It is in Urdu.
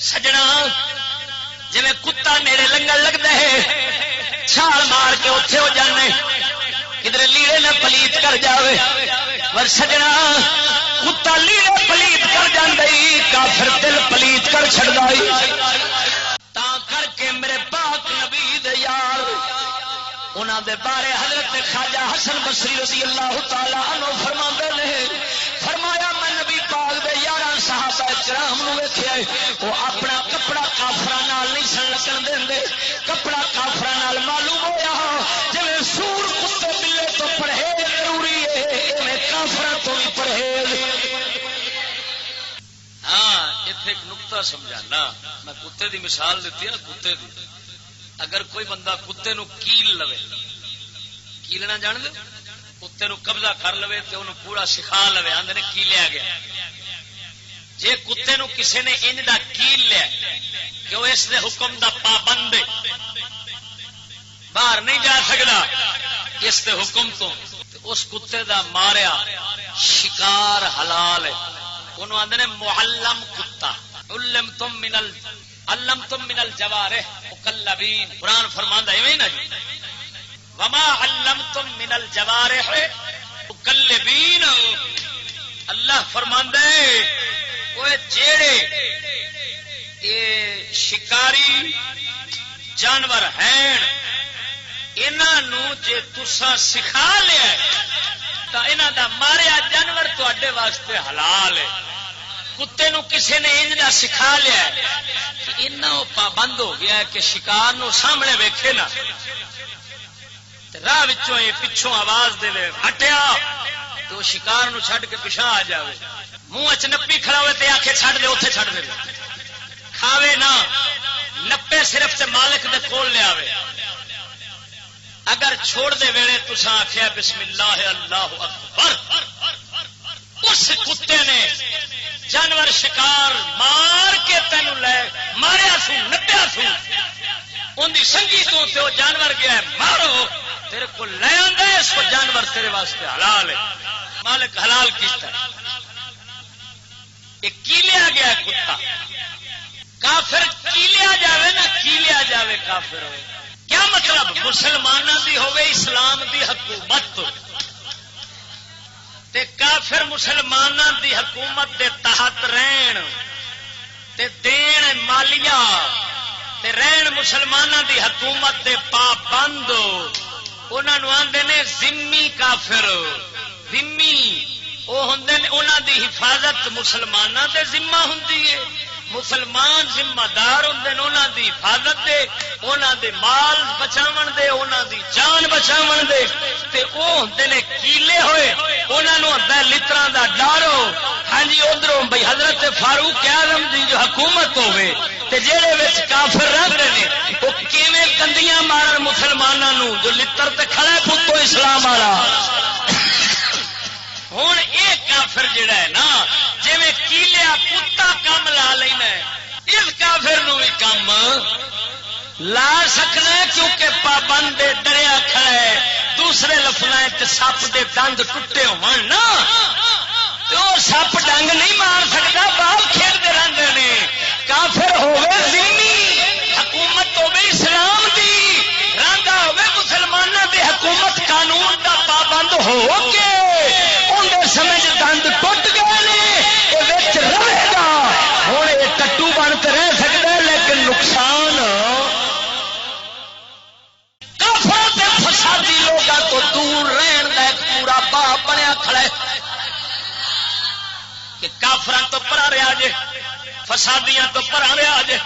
سجنا جی کتا نیڑے لنگن لگتا ہے چھال مار کے اوتھے ہو جانے کدھر لیڑے نہ پلیت کر جاوے ور سجنا کتا لیڑے پلیت کر جاندی کافر دل پلیت کر چھڑدائی تا کر کے میرے پاک نبی دے یار انہاں دے بارے حضرت خواجہ حسن بصری رضی اللہ تعالی عنہ فرماندے نے فرمایا میں نبی پاک دے یاراں صحابہ کرام نو ویکھیا وہ اپنا کپڑا کافراں نال نہیں سن لگن دیندے کپڑا کافراں نال معلوم ہویا جویں سور کتے بلے تو پرہیز ضروری ہے ایویں کافراں تو بھی پرہیز ایتھے ایک نقطہ سمجھانا میں کتے دی مثال دیتی ہے کتے دی اگر کوئی بندہ کتے نو کیل لوے کیلنا جان دے کتے نو قبضہ کر لوے تے انہوں پورا سکھا لوے آندے نے کیلیا گیا جے کتے نو کسے نے انج دا کیل لیا کہ وہ اس دے حکم دا پابند باہر نہیں جا سکدا اس دے حکم تو اس کتے دا ماریا شکار حلال ہے انہوں آندے نے معلم کتا علمتم من الجوارح مکلبین قرآن فرماندا ہے نا جی وما علمتم من الجوارح مکلبین اللہ فرماندا ہے وہ جیڑے یہ شکاری جانور ہیں انہاں جے تساں سکھا لیا تو انہاں دا ماریا جانور تواڈے واسطے حلال ہے کتے نو کسے نے انج دا سکھا لیا کہ انہاں پابند ہو گیا ہے کہ شکار نو سامنے ویکھے نا راہ وچوں یہ پچھوں آواز دے ہٹیا تو شکار نو چھڈ کے پیچھے آ جاوے منہ اچ نپی کھڑا ہوئے تے آکھے چھڈ دے اوتھے چھڈ دے کھاوے نہ نپے صرف تے مالک دے کول لے آوے اگر چھوڑ دے ویلے تساں آکھیا بسم اللہ اللہ اکبر اس کتے نے جانور شکار مار کے تینوں لے ماریا سو نپیا سو ان دی سنگی تو تے وہ جانور گیا ہے مارو تیرے کو لے آندا ہے اس کو جانور تیرے واسطے حلال ہے مالک حلال کیتا ہے یہ کیلیا گیا ہے کتا کافر کیلیا جاوے نا کیلیا جاوے کافر ہوئے کیا مطلب مسلمانوں دی ہوئے اسلام دی حکومت تے کافر مسلمانوں دی حکومت دے تحت رہن تے دین مالیہ تے رہن مسلمانوں دی حکومت دے پابند انہاں نوں آندے نے ذمی کافر ذمی وہ ہوندے نے انہاں دی حفاظت مسلمانوں دے ذمہ ہوندی ہے مسلمان ذمہ دار ہوندے نے انہاں دی حفاظت دے انہاں دے مال بچاون دے انہاں دی جان بچاون دے تے او ہوندے نے کیلے ہوئے انہاں نوں ہوندا لتراں دا ڈر ہاں جی ادھروں بھئی حضرت فاروق اعظم دی جو حکومت ہوے تے جہے وچ کافر رہندے نے او کیویں گندیاں مارن مسلماناں نوں جو لتر تے کھڑا ہے پتو اسلام والا ہوں یہ کافر جڑا ہے نا جی کیلیا کتا کام لا لینا اس کافر نو بھی کام لا سکنا ہے کیونکہ پابند ڈریا کھڑا ہے دوسرے لفظ سپ دے دند ٹوٹے ہو سپ ڈنگ نہیں مار سکتا بال کھیلتے رہتے ہیں کافر ہوے ذمی حکومت ہوے اسلام دی رانگا ہوے مسلمانوں دی حکومت قانون دا پابند ہو کے سمجھ دند ٹوٹ گئے نے رہے گا ہوں یہ ٹٹو بن کے رہ سکتا ہے لیکن نقصان کافروں کے فسادی لوگوں کو دور رہن کا ایک پورا باپ بنیا کھڑا ہے کہ کافران تو پرا رہا جے فسادیاں تو پرا رہا جے